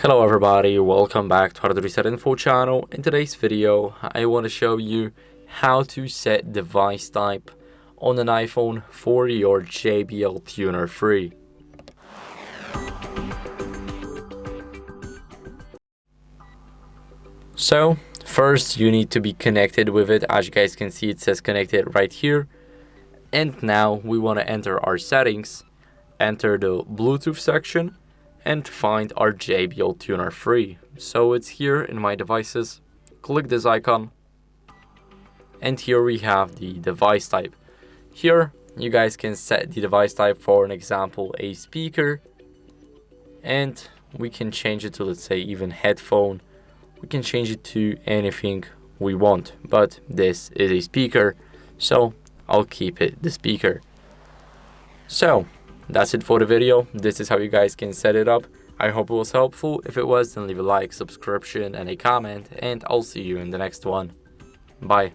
Hello everybody, welcome back to HardReset.Info channel. In today's video, I want to show you how to set device type on an iPhone for your JBL Tuner free. So first you need to be connected with it. As you guys can see, it says connected right here. And now we want to enter our settings, enter the Bluetooth section, and find our JBL Tuner free. So it's here in my devices. Click this icon, and here we have the device type. Here you guys can set the device type, for an example, a speaker, and we can change it to, let's say, even headphone. We can change it to anything we want, but this is a speaker, so I'll keep it the speaker. So that's it for the video. This is how you guys can set it up. I hope it was helpful. If it was, then leave a like, subscription, and a comment, and I'll see you in the next one. Bye.